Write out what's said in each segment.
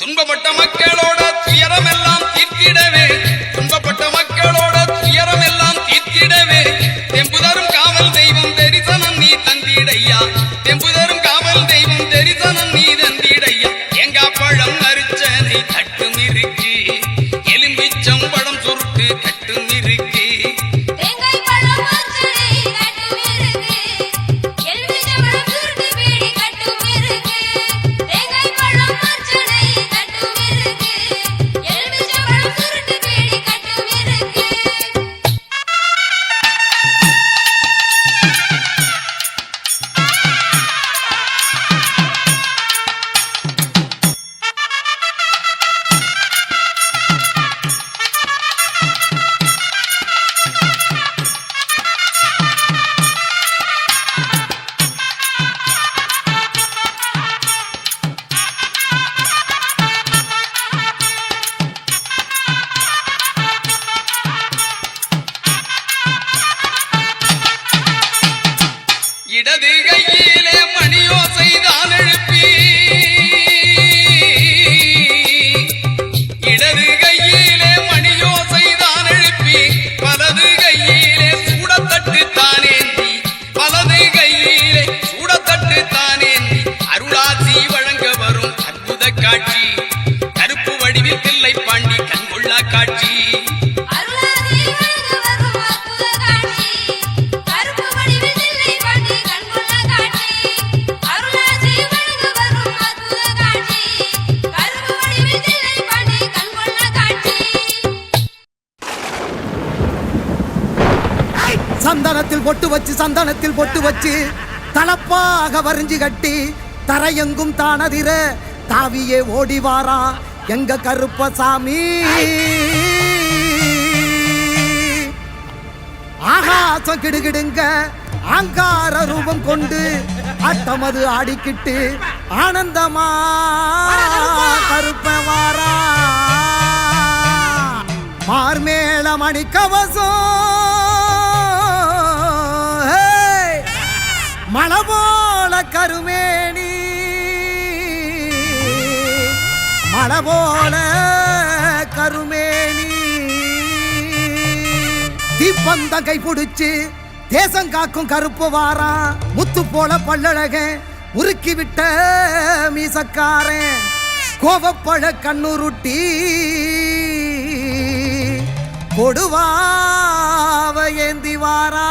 துன்பப்பட்ட மக்களோட துயரமெல்லாம் தீர்த்திடவே, துன்பப்பட்ட மக்களோட துயரமெல்லாம் தீர்த்திடவே, தெம்புதரும் காவல் தெய்வம் தரிசனம் நீ தந்திடையா, தெம்புதரும் காவல் தெய்வம் தரிசனம் நீ தந்திடையா. எங்கா பழம் அரிச்சனை கட்டும் இருக்கு, எலும்பிச்சம் பழம் சுருட்டு கட்டும் இருக்கு. இடது கையிலே மணியோசை தான் எழுப்பி, இடது கையிலே மணியோசை தான் எழுப்பி, வலது கையிலே சூடத்தட்டு தானேந்தி, வலது கையிலே சூடத்தட்டு தானேந்தி, அருளாசி வழங்க வரும் அற்புத காட்சி, கருப்பு வடிவில் தில்லை பாண்டி கண்கொள்ளா காட்சி. சந்தனத்தில் பொட்டு வச்சு, சந்தனத்தில் பொட்டு வச்சு, தலப்பாக வரிஞ்சு கட்டி, தரையெங்கும் தானதிர தாவியே ஓடிவாரா எங்க கருப்பசாமி. ஆகாசம் கிடுகிடுங்க ஆங்கார ரூபம் கொண்டு அட்டமது ஆடிக்கிட்டு ஆனந்தமா கருப்பவாரா. மார்மேள மணிக்கவசம் மலபோல கருமேனி, மலபோல கருமேனி, தீப்பந்த கை பிடிச்சு தேசம் காக்கும் கருப்பு வாரா. முத்து போல பல்லழக உருக்கி விட்ட மீசக்காரன், கோவப்பழ கண்ணுருட்டி கொடுவாவ ஏந்தி வாரா.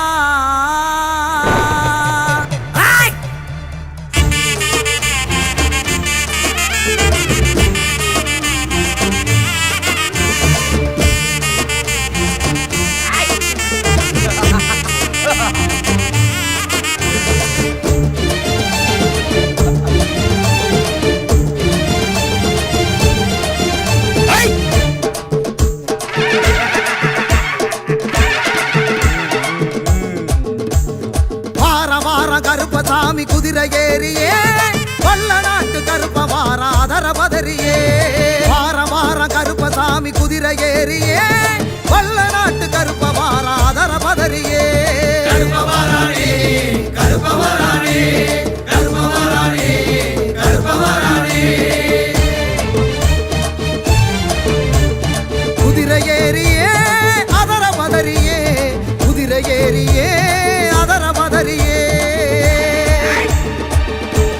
கருப்பசாமி குதிரை ஏறியே வல்ல நாட்டு கருப்ப வாராதர பதறியே. வார வார கருப்பசாமி குதிரை ஏறியே வல்ல நாட்டு கருப்ப வாராதர பதறியே. கருப்பவாரானே கருப்பவாரானே கருப்பவாரானே கருப்பவாரானே. குதிரை ஏறியே அதர பதறியே, குதிரை ஏறியே அதர பதறியே.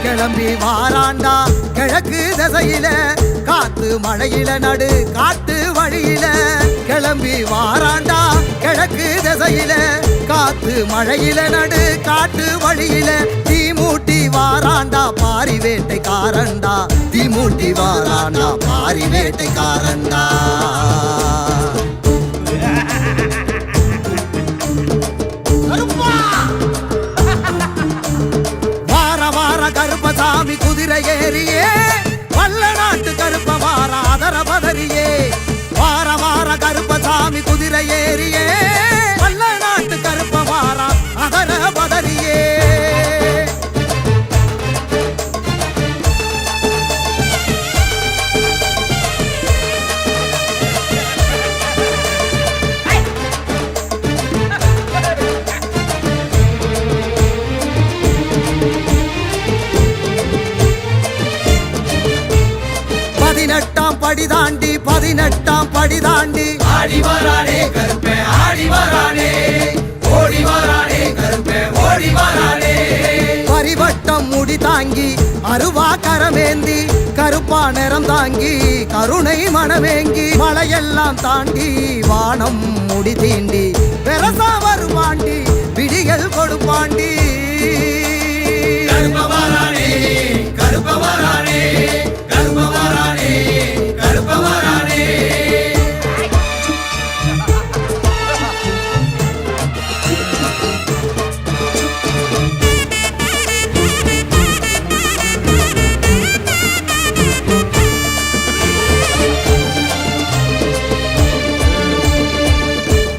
கிளம்பி வாராண்டா கிழக்கு திசையில, காத்து மழையில நடு காட்டு வழியில. கிளம்பி வாராண்டா கிழக்கு திசையில, காத்து மழையில நடு காட்டு வழியில. தீமூட்டி வாராண்டா பாரி வேட்டைக்காரண்டா, தீமூட்டி வாராண்டா பாரி வேட்டைக்காரண்டா. கருப்பசாமி குதிரை ஏறியே வல்ல நாட்டு கருப்ப வாராதர பதறியே. வார வார கருப்பசாமி குதிரை ஏறியே வல்ல நாட்டு கருப்ப வாரா அதர பதறியே. பதினெட்டு படி தாண்டி 18ஆம் படி தாண்டி ஆடி வரானே கருப்பே ஆடி வரானே ஓடி வரானே கருப்பே ஓடி வரானே பரிவட்டம் முடி தாங்கி அருவா கரமேந்தி கருப்பா நிறம் தாங்கி கருணை மனமேங்கி மலையெல்லாம் தாண்டி வானம் முடி தீண்டி பெரசா வருவாண்டி விடிகள் கொடுப்பாண்டி கருப்ப வரானே கருப்ப வரானே கருப்ப வரானே கருப்ப வரானே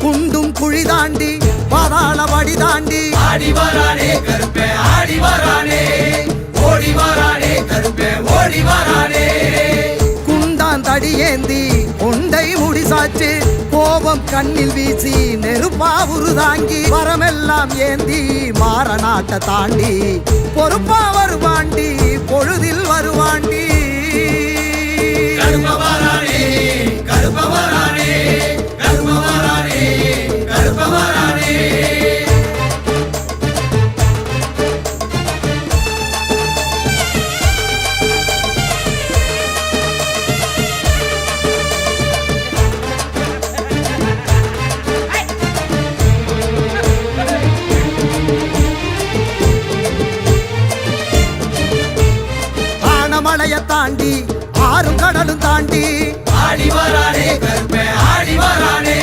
குண்டும் குழி தாண்டி பாதாள வடி தாண்டி ஆடி வரானே கருப்பே ஆடி வரானே ஓடி வரானே கருப்பே ஓடி வரானே குண்டான் தடியேந்தி கொண்டை முடி சாச்சு கோபம் கண்ணில் வீசி நெருப்பா உருதாங்கி வரமெல்லாம் ஏந்தி மாறநாட்ட தாண்டி பொறுப்பா வருவாண்டி பொழுதில் வருவாண்டி கருப்ப வரானே கருப்ப வரானே கருப்ப வரானே கருப்ப வரானே ஆனமலைய தாண்டி ஆறும் கடலும் தாண்டி ஆடி வரானே கருப்பே ஆடி வரானே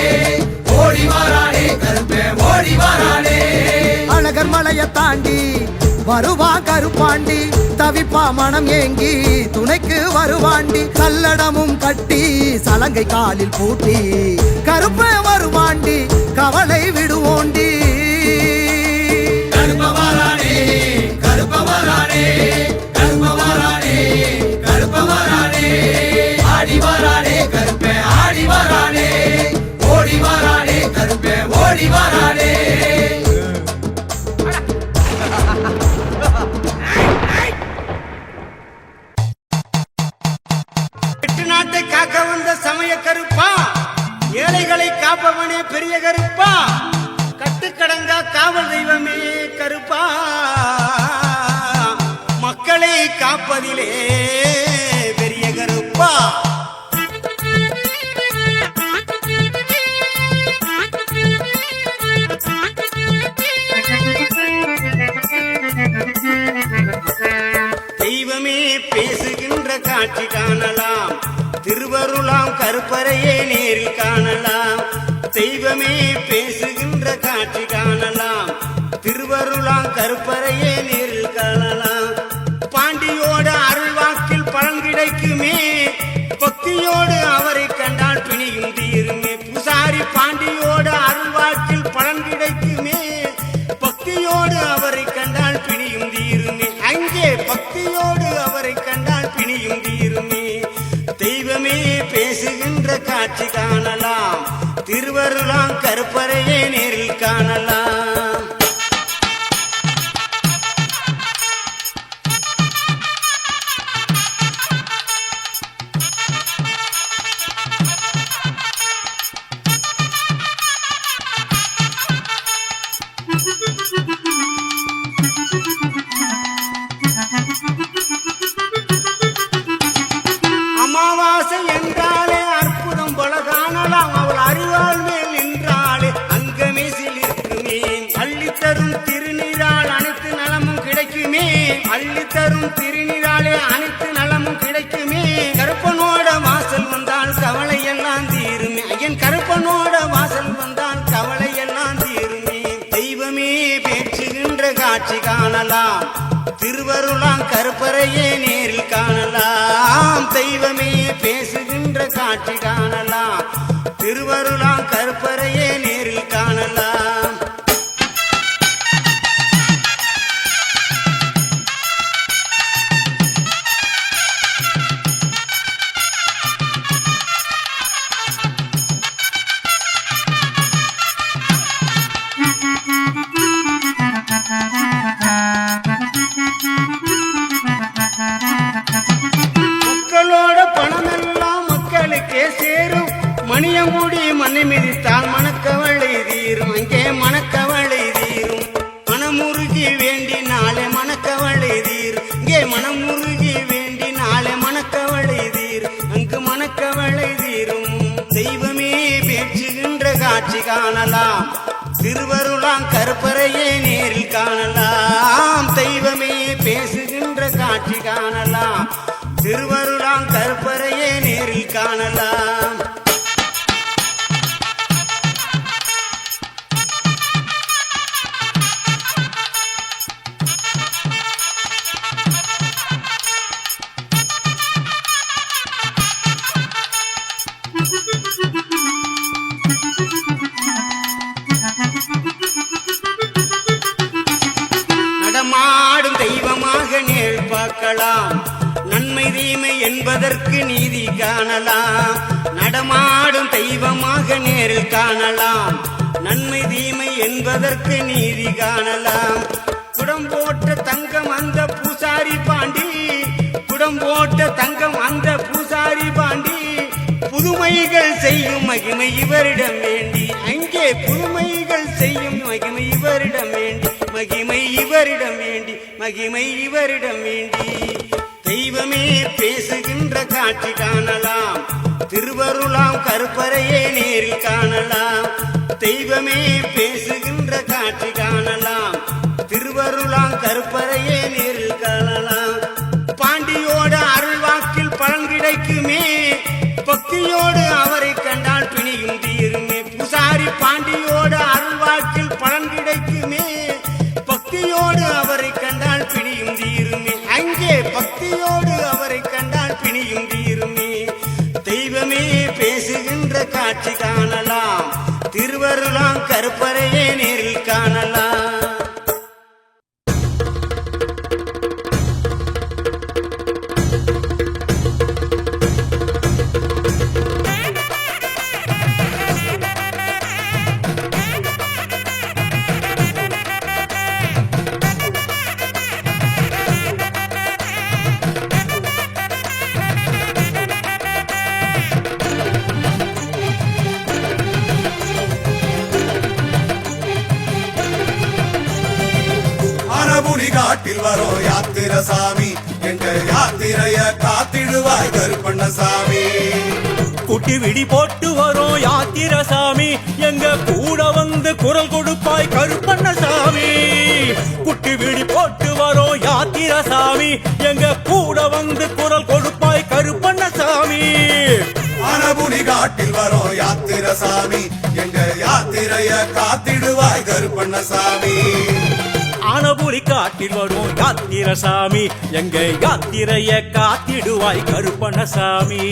ஓடி வரானே கருப்பே ஓடி வரானே அழகர் மலைய தாண்டி வருவா கருப்பாண்டி தவிப்பா மனம் ஏங்கி துணைக்கு வருவாண்டி கல்லடமும் கட்டி சலங்கை காலில் பூட்டி கருப்ப வருவாண்டி கவலை விடுவோண்டி கருப்ப வரானே கருப்ப வரானே கருப்ப வரானே கருப்ப வரானே ஆடி வரானே கருப்பே ஆடி வரானே ஓடி வரானே கருப்பே ஓடி வரானே நாட்டை காக்க வந்த சமய கருப்பா ஏழைகளை காப்பவனே பெரிய கருப்பா கட்டுக்கடங்கா காவல் தெய்வமே கருப்பா மக்களை காப்பதிலே பெரிய கருப்பா தெய்வமே பேசுகின்ற காட்சி காணலாம் திருவருளாம் கருப்பறையே நேரில் காணலாம் தெய்வமே பேசுகின்ற காட்சி காணலாம் திருவருளாம் கருப்பறையே நேரில் காணலாம் பாண்டியோட அருள்வாக்கில் பலன் கிடைக்குமே பக்தியோடு அவரை கண்டால் பிணியும் தீருமே பூசாரி பாண்டியோட அருள்வாக்கில் பலன் கிடைக்குமே பக்தியோடு அவரை கண்டால் பிணியும் தீருமே அங்கே பக்தியோடு அவரை கண்டால் பிணியும் தீருமே தெய்வமே பேசுகின்ற காட்சி காணலாம் திருவருளாம் கருப்பறையே நேரில் காணலாம் அமாவாசை என்றாலே அற்புதம் பல காணலாம் அவள் அறிவாள் மேல் நின்றாலே அங்கமே சிலிர்க்குமே அள்ளித்தரும் திருநீரால் அனைத்து நலமும் கிடைக்குமே அள்ளித்தரும் திருநீராலே அனைத்து நலமும் கிடைக்குமே கருப்பனோட வாசல் வந்தால் கவலை எல்லாம் தீருமே ஐயன் கருப்பனோட வாசல் வந்தால் கவலை எல்லாம் தீருமே தெய்வமே பேச்சுகின்ற காட்சி காணலாம் திருவருளாம் கருப்பறையே நேரில் காணலாம் தெய்வமே பேசுகின்ற காட்சி காணலாம் திருவருளாம் கருப்பறையே நேரில் காணலாம் மக்களோட பணமெல்லாம் முருகி வேண்டி நாளை மனக்கவலை தீரும் அங்கு மனக்கவலை தீரும் தெய்வமே பேச்சுகின்ற காட்சி காணலாம் திருவருளாம் கருப்பறையே நேரில் காணலாம் தெய்வமே பேசுகின்ற காட்சி காணலாம் திருவருளாம் கருப்பறையே நேரில் காணலாம் நடமாடும் தெய்வமாக நேர் பார்க்கலாம் நன்மை தீமை என்பதற்கு நீதி காணலாம் நடமாடும் தெய்வமாக நேரில் காணலாம் நன்மை தீமை என்பதற்கு நீதி காணலாம் குடம் போட்ட தங்கம் அந்த பூசாரி பாண்டி குடம் போட்ட தங்கம் அந்த பூசாரி பாண்டி புதுமைகள் செய்யும் மகிமை இவரிடம் வேண்டி அங்கே புதுமைகள் செய்யும் மகிமை இவரிடம் வேண்டி மகிமை இவரிடம் வேண்டி மகிமை இவரிடம் வேண்டி தெய்வமே பேசுகின்ற காட்சி காணலாம் திருவருளாம் கருப்பறையே நேரில் காணலாம் தெய்வமே பேசுகின்ற காட்சி காணலாம் திருவருளாம் கருப்பறையே நேரில் காணலாம் பாண்டியோட அருள்வாக்கில் பலன் கிடைக்குமே பக்தியோடு அவரை கண்டால் பிணியும் தீருமே பூசாரி பாண்டியோட அருள்வாக்கில் பலன் கிடைக்குமே பக்தியோடு அவரை கண்டால் பிணியும் தீருமே அங்கே பக்தியோடு அவரை கண்டால் பிணியும் தீருமே தெய்வமே பேசுகின்ற காட்சி காணலாம் திருவருளாம் கருப்பறையே நேரில் காணலாம் காட்டில் வரோம் யாத்திரை சாமி எங்க யாத்திரைய காத்திடுவாய் கருப்பண்ணசாமி குட்டி விடி போட்டு வரோம் யாத்திரை சாமி எங்க கூட வந்து குரல் கொடுப்பாய் கருப்பண்ணசாமி குட்டி விடி போட்டு வரோம் யாத்திரை சாமி எங்க கூட வந்து குரல் கொடுப்பாய் கருப்பண்ணசாமி ஆனபுரி காட்டில் வரோம் யாத்திரை சாமி எங்க யாத்திரைய காத்திடுவாய் கருப்பண்ணசாமி ஆனபுரி காட்டில் வரும் யாத்திரை சாமி எங்க யாத்திரைய காத்திடுவாய் கருப்பண்ணசாமி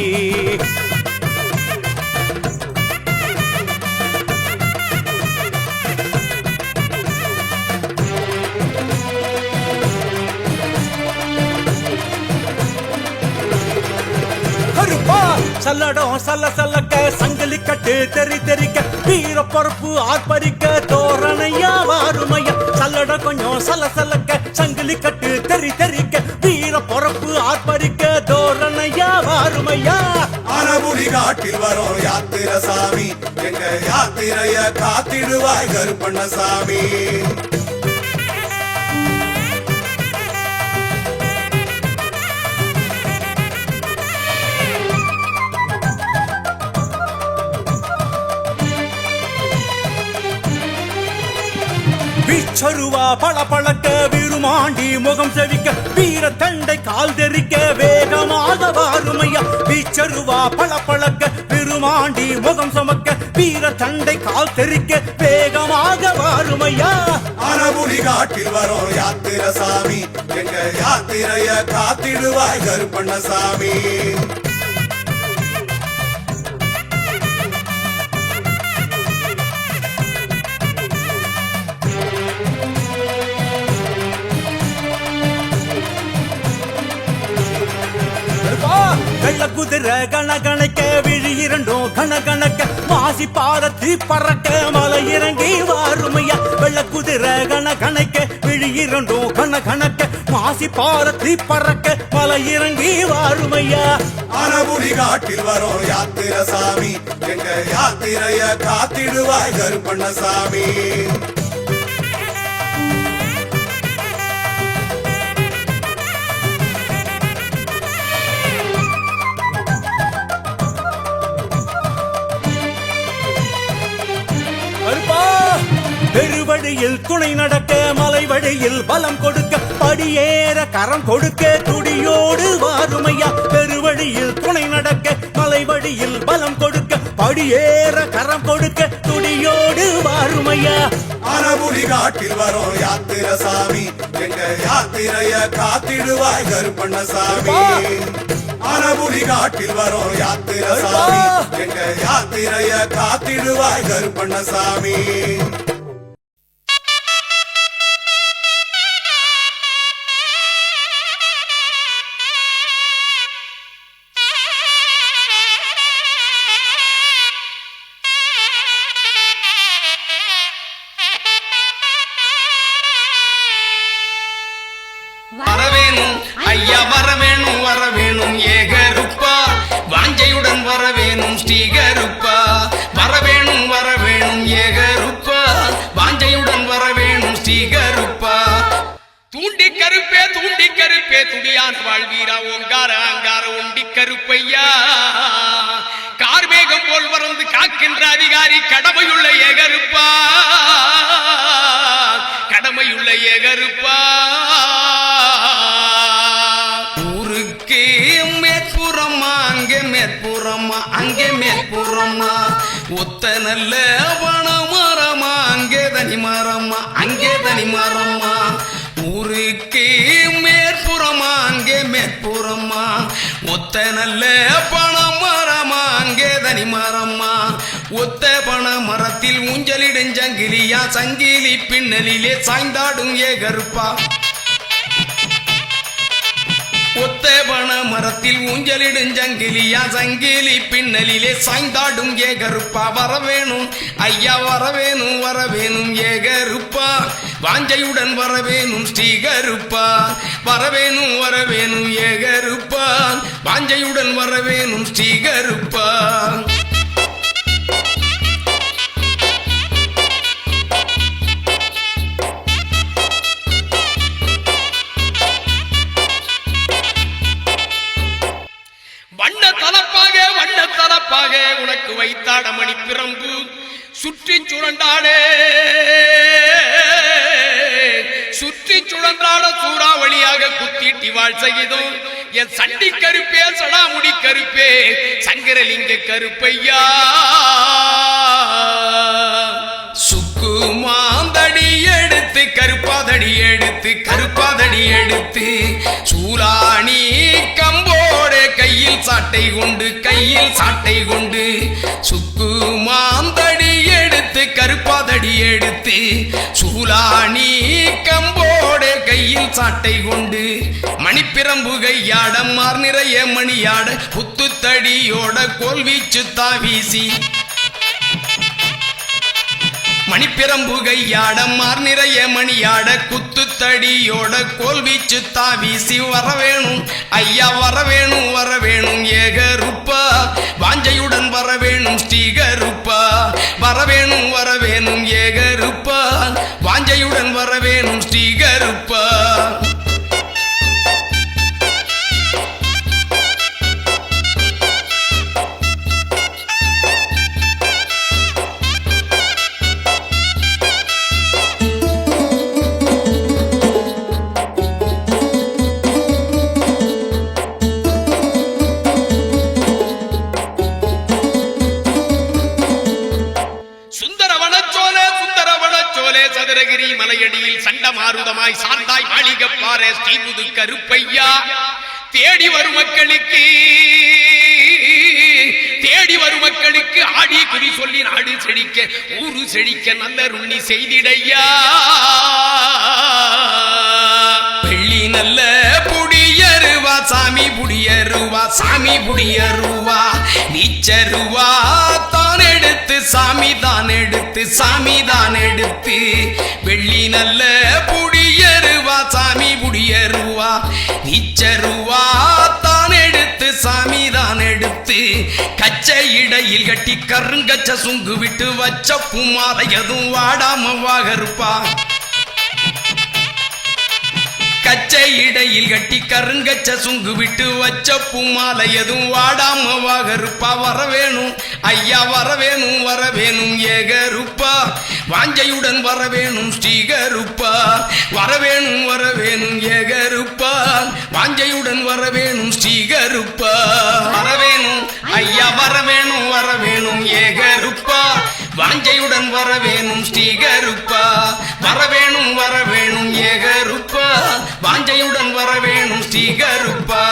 கருப்பா சல்லடம் சல்ல சல்லக்க சங்கிலி கட்டு தெரி தெரிக்க வீர பொறுப்பு ஆர்ப்பரிக்க தோரணையா வாருமையா சல்லட கொஞ்சம் சல்ல சல்லக்க சங்கிலி கட்டு தெரி தெரிக்க வீர பொறுப்பு ஆர்ப்பரிக்க தோரணையா வாருமையா ஆனபுரி காட்டில் வரோம் யாத்திரை சாமி எங்க யாத்திரைய காத்திடுவாய் கருப்பண்ணசாமி வீச்சருவா பள பழக்க விருமாண்டி முகம் செவிக்க வீர தண்டை கால் தெரிக்க வேகமாக வாருமையா வீச்சருவா பள பழக்க விருமாண்டி முகம் சமக்க வீர தண்டை கால் தெரிக்க வேகமாக வாருமையா ஆனபுரி காட்டில் வரோம் யாத்திரை சாமி எங்க யாத்திரைய காத்திடுவாய் கருப்பண்ணசாமி வெள்ள குதிரை கணக்கணக்க விழி இரண்டும் கணக்கணக்க மாசி பாரத்தி பறக்க மலை இறங்கி வாருமையா வெள்ள குதிரை கணக்கணக்க விழி இரண்டும் கணக்கணக்க மாசி பாரத்தி பறக்க மலை இறங்கி வாருமையா ஆனபுரி காட்டில் வரோம் யாத்திரை சாமி எங்க யாத்திரைய காத்திடுவாய் கருப்பண்ணசாமி பெருவழியில் துணை நடக்க மலைவழியில் பலம் கொடுக்க படியேற கரம் கொடுக்க துடியோடு வாருமையா பெருவழியில் துணை நடக்க மலைவழியில் பலம் கொடுக்க படியேற கரம் கொடுக்க துடியோடு வாருமையா ஆனபுரி காட்டில் வரோம் யாத்திர சாமி எங்க யாத்திரைய காத்திடுவாய் கருப்பண்ணசாமி ஆனபுரி காட்டில் வரோம் யாத்திர சாமி எங்க யாத்திரைய காத்திடுவாய் கருப்பண்ணசாமி வரவேணும் ஐயா வரவேணும் வரவேணும் ஏகருப்பா வாஞ்சையுடன் வரவேணும் ஸ்ரீகருப்பா வரவேணும் வரவேணும் ஏகருப்பா வாஞ்சையுடன் வரவேணும் ஸ்ரீகருப்பா தூண்டி கருப்பே துடியான் வாழ்வீரா ஓங்கார அங்கார உண்டி கருப்பையா கார்மேகம் போல் பறந்து காக்கின்ற அதிகாரி கடமையுள்ள ஏகருப்பா கடமையுள்ள ஏகருப்பா அங்கே மேற்புறமா ஒத்த நல்ல வனமரமா அங்கே தனி மரமா அங்கே தனி மரமா ஊருக்கு மேற்புறமா அங்கே மேற்புறமா ஒத்த நல்ல பணமரமா அங்கே தனி மரமா ஒத்த பண மரத்தில் ஊஞ்சலிடுஞ்சங்கிலியா சங்கிலி பின்னலிலே சாய்ந்தாடும் ஏகருப்பா ஒத்த பண மரத்தில் ஊஞ்சலிடுஞ்சங்கிலியா சங்கிலி பின்னலிலே சாய்ந்தாடும் ஏகருப்பா வரவேணும் ஐயா வரவேணும் வரவேணும் ஏகருப்பா வாஞ்சையுடன் வரவேணும் ஸ்ரீகருப்பா வரவேணும் வரவேணும் ஏகருப்பா வாஞ்சையுடன் வரவேணும் ஸ்ரீகருப்பா வண்ண தலப்பாக உனக்கு வைத்தாட மணி பிரம்பு சுற்றி சுழண்டாடே சுற்றி சுழன்றாட சூறாவளியாக குத்திட்டி வாழ் சகிதம் என் சண்டி கருப்பே சடாமுடி கருப்பே சங்கரலிங்க கருப்பையா சுக்கு மாந்தடி எடுத்து கருப்பாதடி எடுத்து சூலாணி கம்போடு கையில் சாட்டை கொண்டு சுக்கு மாந்தடி எடுத்து கருப்பாதடி எடுத்து சூலாணி கம்போடு கையில் சாட்டை கொண்டு மணிப்பிரம்பு கையாட மார் நிறைய மணியாட புத்துத்தடியோட கோல்வீச்சு தாவீசி மணிப்பிரம்பு கையாட மார் நிறைய மணியாட குத்துத்தடியோட கோல்வீச்சு தாவீசி வரவேணும் ஐயா வரவேணும் வரவேணும் ஏகருப்பா வாஞ்சையுடன் வரவேணும் ஸ்ரீகருப்பா வரவேணும் வரவேணும் ஏகருப்பா வாஞ்சையுடன் வரவேணும் ஸ்ரீகருப்பா சதுரகிரி மலையடியில் சண்டமாருதமாய் சார்ந்தாய் மாளிகப்பாறை ஸ்ரீமுது கருப்பையா தேடி வரும் மக்களுக்கு ஆடி குறி சொல்லி நாடு செழிக்க ஊரு செழிக்க நல்ல ருண்ணி செய்திடையா வெள்ளி நல்ல புடியருவா சாமி புடியருவா நீச்சருவா சாமி தான் எடுத்து வெள்ளி நல்ல புடியருவா சாமி புடியருவா நீச்சருவா தான் எடுத்து சாமி தான் எடுத்து கச்சை இடையில் கட்டி கருங்கச்ச சுங்கு விட்டு வச்ச பூமாலை எதுவும் வாடாம வாகருப்பா கச்சை இடையில் கட்டி கருங்கச்ச சுங்கு விட்டு வச்ச பூமாலை எதுவும் வாடாம வாகருப்பா வரவேணும் ஐயா வரவேணும் வரவேணும் ஏகருப்பா வாஞ்சையுடன் வரவேணும் ஸ்ரீகருப்பா வரவேணும் வரவேணும் ஏகருப்பா வாஞ்சையுடன் வரவேணும் ஸ்ரீகருப்பா வரவேணும் ஐயா வரவேணும் வரவேணும் ஏகருப்பா வாஞ்சையுடன் வரவேணும் ஸ்ரீகருப்பா வரவேணும் வரவேணும் ஏகருப்பா வாஞ்சையுடன் வரவேணும் ஸ்ரீகருப்பா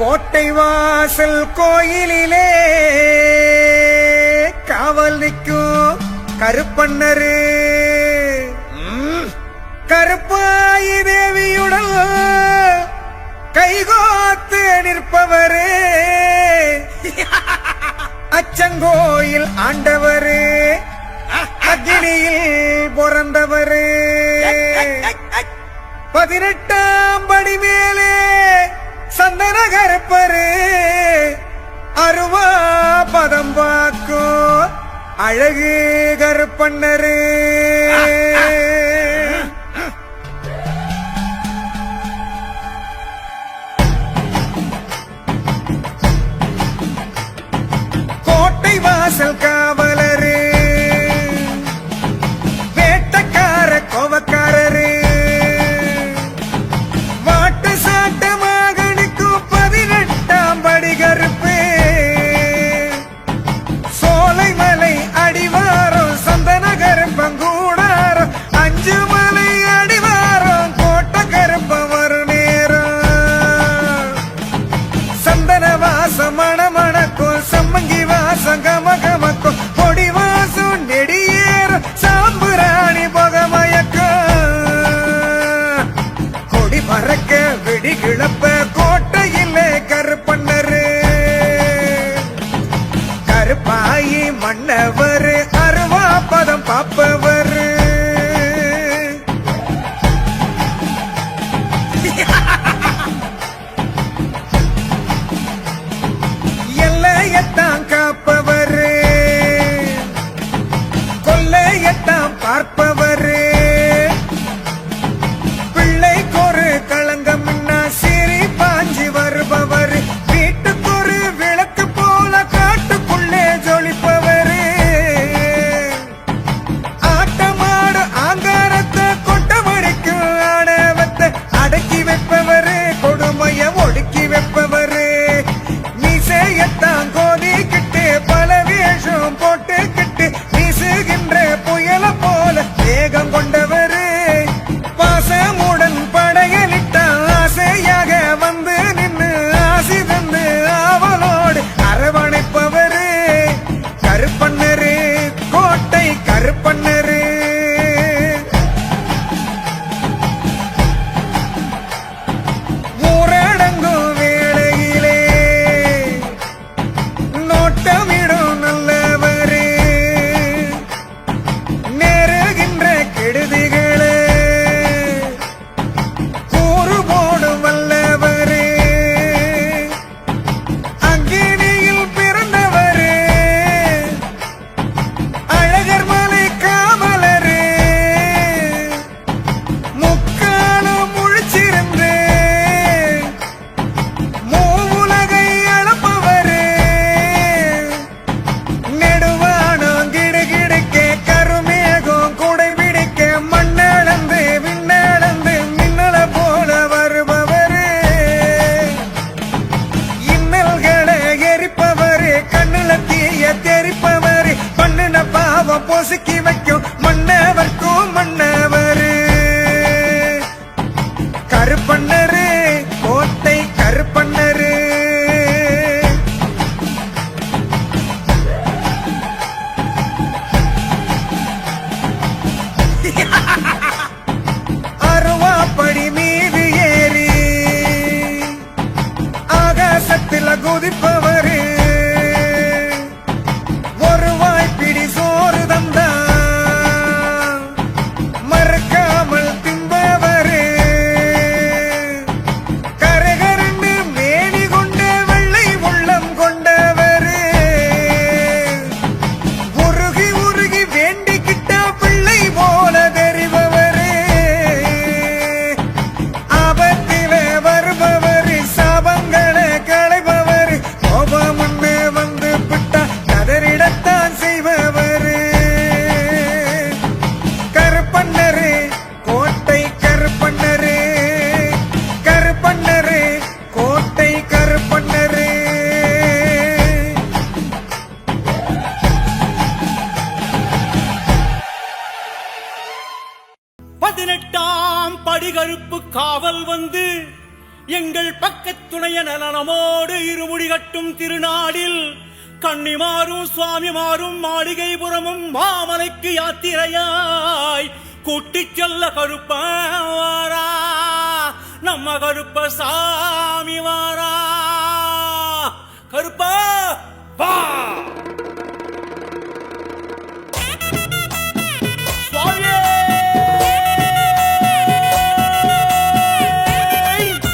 கோட்டை வாசல் கோயிலிலே காவல் நிற்கும் கருப்பண்ணரு கருப்பாயி தேவியுடன் கைகோத்து நிற்பவரு அச்சங்கோயில் ஆண்டவரு அக்னியில் பிறந்தவரு 18ஆம் படி மேலே சந்தன கருப்பரு அருவா பதம் பார்க்கும் அழகு கருப்பண்ணரு கோட்டை வாசல் காவலரு வேட்டக்கார கோவக்காரரு வாட்டு சாட்டு மகனுக்கும் 18ஆம் படி கருப்பு சோலைமலை அடிவாரம் சந்தன கருப்பங்கூடாரம் 5 மலை அடிவாரம் கோட்டை கருப்ப வரும் நேரம் சந்தன வாசம் மணமணக்கும் சம்மங்கி வாசம் கமகமக்கும் பொடி வாசம் நெடியேறும் சாம்புராணி புகமயக்கம் கொடி பறக்க வெடி கிளப்ப கோட்டையிலே கருப்பண்ணரு கருப்பாயி மன்னவரு அருவா பதம் பாப்பவரு எல்லையத்தான் காப்பவரு கொல்லையத்தான் பார்ப்பவரு பிள்ளைக்கொரு களங்கம் சிரி பாஞ்சி வருபவரு வீட்டுக்கொரு விளக்கு போல காட்டுக்குள்ளே ஜொலிப்பவரு ஆட்டமாடு ஆங்காரத்தை கொட்டமடிக்கும் ஆணவத்தை அடக்கி வைப்பவரு கொடுமைய ஒடுக்கி வைப்பவரு மீசையத்தான் கோதிக்கிட்டு பல வேஷம் போட்டுக்கிட்டு வீசுகின்ற புயல போல வேகம் கொண்டவரு பாசமுடன் படையலிட்ட ஆசையாக வந்து நின்று ஆசி தந்து ஆவலோடு அரவணைப்பவரு கருப்பண்ணரு கோட்டை கருப்பண்ணரு ஊரடங்கும் வேளையிலே நோட்டமிடும் நல்லவரு நேருகின்ற கெடுதிகளே கூறு போடும் வல்லவரு அக்கினியில் பிறந்தவரு அழகர் மலை காவலரு முக்காலம் முழிச்சிருந்து மூவுலகை அளப்பவரு நெடுவானம் கிடுகிடுக்க கருமேகம் குடை பிடிக்க மண்ணளந்து விண்ணளந்து மின்னல போல வருபவரு இன்னல்களை எரிப்பவரு கண்ணுல தீய தெரிப்பவரு பண்ணுன பாவம் பொசுக்கி வைக்கும் மன்னவர்க்கும் மன்னவரு கருப்பண்ணரு கோட்டை கருப்பண்ணரு அருவாப்படி மீது ஏறி ஆகாசத்துல குதிப்பவரு ஒரு வாய்ப்பிடி சோறு தந்தா 18 படிகருப்பு காவல் வந்து எங்கள் பக்கத்துணைய நலனமோடு இருமுடி கட்டும் திருநாடில் கன்னிமாரும் சுவாமிமாரும் மாளிகைபுரமும் மாமலைக்கு யாத்திரையாய் கூட்டிச் செல்ல கருப்பாரா நம்ம கருப்ப சாமி வாரா கருப்பா வா சுவாமியே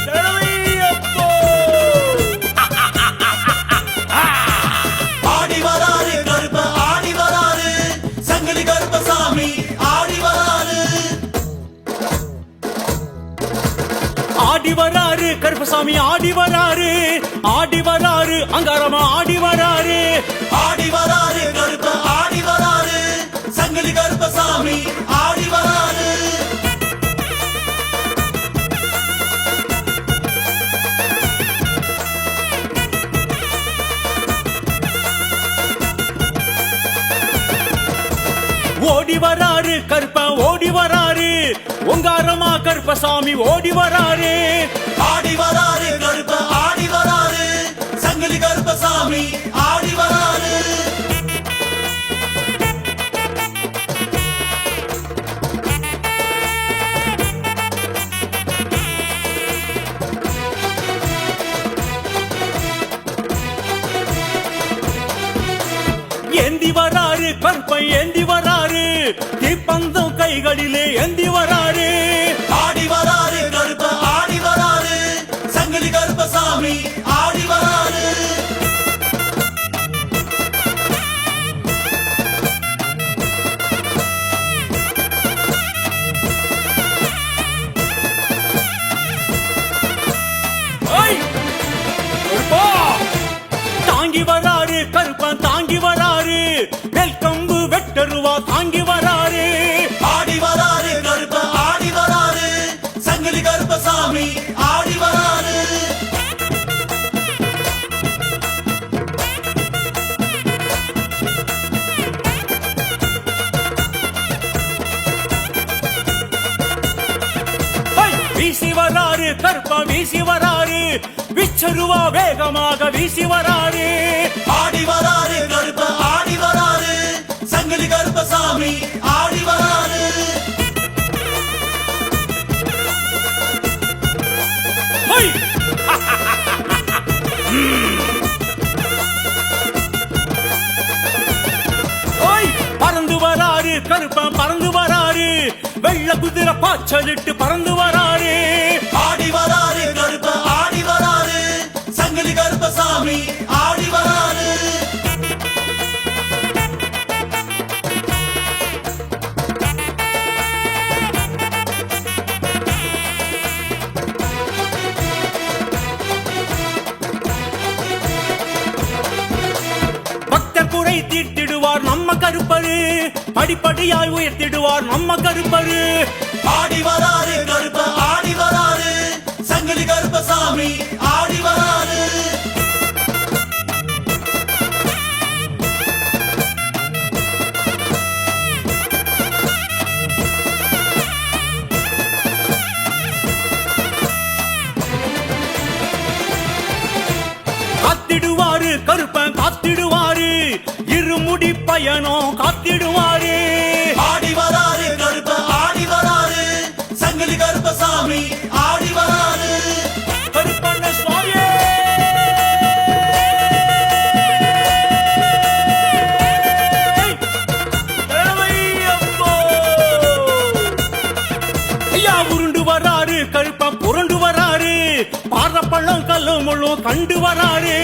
சரணமையப்போ ஆடி வராரு கருப்ப ஆடி வராரு சங்கிலி கருப்பசாமி ஆடி வராரு ஆடி வராரு கருப்பசாமி ஆடி வராரு அங்காரமா ஆடி வராரு ஆடி வராரு கருப்ப ஆடி வராரு சங்கிலி கருப்பசாமி ஆடி வராரு ஓடி வராரு கருப்ப ஓடி வராரு ஒங்காரமா கருப்பசாமி ஓடி வராரு ஆடி வராரு கருப்ப ஆடி வராரு சங்கிலி கருப்பசாமி ஆடி வராரு ஏந்தி வராரு கருப்பை ஏந்தி வராரு தீப்பந்தம் கைகளிலே ஏந்தி வராரு ஆடி வராரு கருப்ப ஆடி வராரு சங்கிலி கருப்பசாமி ஆடி வராரு ஐய்! கருப்பா! தாங்கி வராரு கருப்பன் தாங்கி வராரு வெல்கம்பு வெட்டருவா தாங்கி வராரு ஆடி வராரு கருப்ப ஆடி வராரு சங்கிலி கருப்பசாமி ஆடி வராரு ஐய்! வீசி வராரு கருப்பா வீசி வராரு விச்சருவா வேகமாக வீசி வராரு ஆடி வராரு கருப்ப ஆடி வராரு சங்கிலி கருப்பசாமி ஆடி வராரு ஐய்! ஓய்! பறந்து வராரு கருப்பன் பறந்து வராரு வெள்ள குதிரை பாய்ச்சலிட்டு பறந்து வராரு ஆடி வராரு கருப்ப ஆடி வராரு சங்கிலி கருப்பசாமி ஆடி வராரு பக்தர் குறை தீர்த்திடுவார் நம்ம கருப்பரு படிப்படியாய் உயர்த்திடுவார் நம்ம கருப்பரு ஆடி வராரு கருப்ப ஆடி வராரு சங்கிலி கருப்பசாமி ஆடி வராரு காத்திடுவாரு கருப்பன் காத்திடுவாரு இருமுடி பயணம் காத்திடுவாரு ஆடி வராரு கருப்ப ஆடி வராரு சங்கிலி கருப்பசாமி ஆடி வராரு கருப்பண்ண சுவாமியே சரணமையப்போ! ஐயா உருண்டு வராரு கருப்பன் புரண்டு வராரு பாரப்பள்ளம் கல்லு முள்ளு கண்டு வராரு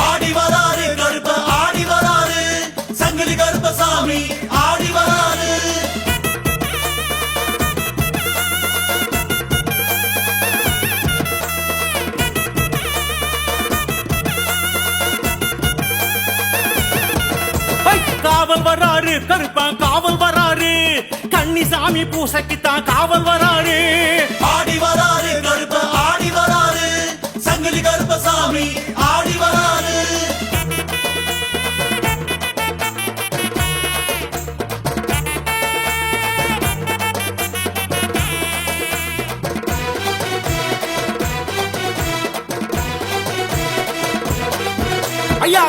ஆடி வராரு கருப்ப ஆடி வராரு சங்கிலி கருப்பசாமி ஆடி வராரு ஐ! காவல் வராரு கருப்பன் காவல் வராரு கன்னிசாமி பூசைக்குத்தான் காவல் வராரு ஆடி வராரு கருப்ப ஆடி வராரு சங்கிலி கருப்பசாமி ஆடி வராரு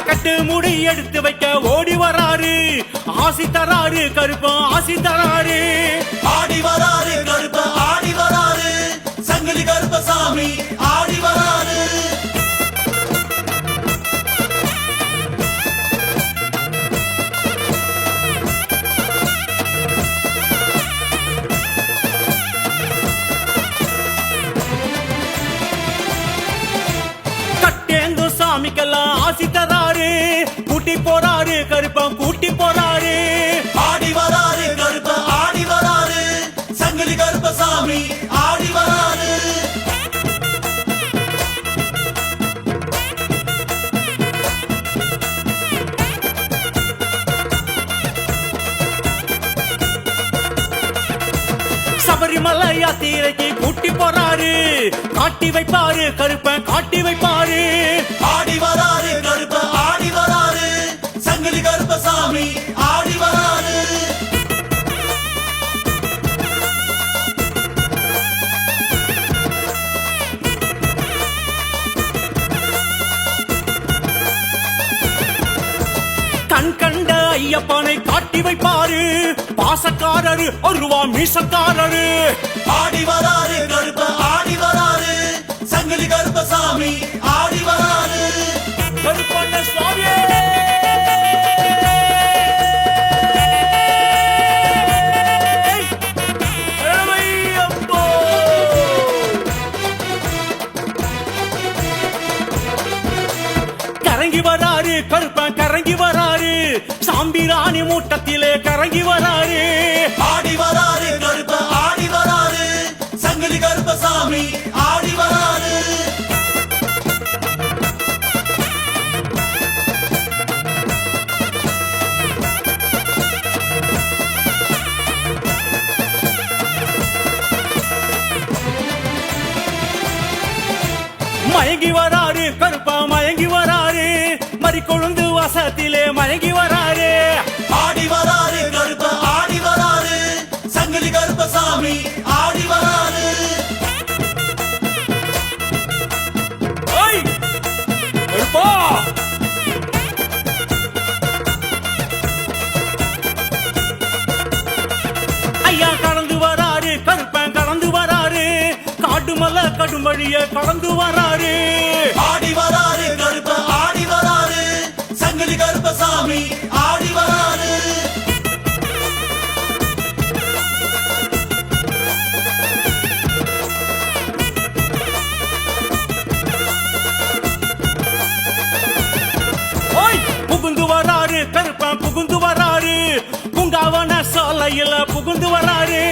கட்டு முடி எடுத்து வைக்க ஓடி வராரு ஆசி தராரு கருப்பன் ஆசி தராரு ஆடி வராரு கருப்ப ஆடி வராரு சங்கிலி கருப்பசாமி ஆடி வராரு கட்டேந்து சாமிக்கெல்லாம் ஆசி தராரு கூட்டி போறாரு கருப்பன் கூட்டி போறாரு ஆடி வராரு கருப்ப ஆடி வராரு சங்கிலி கருப்பசாமி ஆடி வராரு சபரிமலை யாத்திரைக்கு கூட்டி போறாரு காட்டி வைப்பாரு கருப்பன் காட்டி வைப்பாரு ஆடி வராரு கருப்ப ஆடி வராரு சங்கிலி கருப்பசாமி ஆடி வராரு கண் கண்ட ஐயப்பனை காட்டி வைப்பாரு பாசக்காரரு ஒருவா மீசக்காரரு ஆடி வராரு கருப்ப ஆடி வராரு சங்கிலி கருப்பசாமி ஆடி வராரு கருப்பண்ண சுவாமியே ஏழையப்போ. கரங்கி வராரு கருப்பன் கரங்கி வராரு சாம்பிராணி மூட்டத்திலே கரங்கி வராரு ஆடி வராரு கருப்ப ஆடி வராரு சங்கிலி கருப்பசாமி ஆடி வராரு மயங்கி வராரு கருப்பா மயங்கி வராரு மறி கொழுந்து வசத்திலே மயங்கி வராரு ஆடி வராரு கருப்ப ஆடி வராரு சங்கிலி கருப்பசாமி ஆடி வராரு ஓய்! கருப்பா! ஐயா கடந்து வராரு கருப்பன் கடந்து வராரு காடுமலை கடுமழிய கடந்து வராரு ஆடி வராரு கருப்ப ஆடி வராரு சங்கிலி கருப்பசாமி ஆடி வராரு ஓய்! புகுந்து வராரு கருப்பன் புகுந்து வராரு பூங்காவன சாலையில புகுந்து வராரு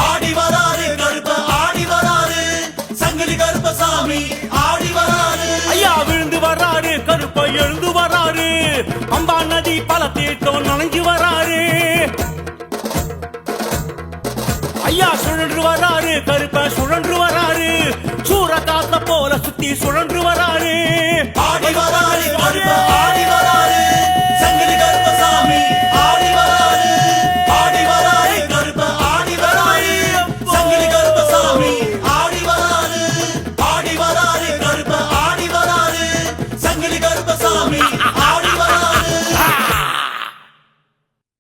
ஆடி வராரு கருப்ப ஆடி வராரு சங்கிலி கருப்பசாமி ஆடி வராரு ஐயா விழுந்து வராரு கருப்ப எழுந்து வராரு அம்பா நதி பல தீர்த்தம் நனைஞ்சு வராரு ஐயா சுழன்று வராரு கருப்ப சுழன்று வராரு சூற காத்த போல சுத்தி சுழன்று வராரு ஆடி வராரு கருப்ப ஆடி வராரு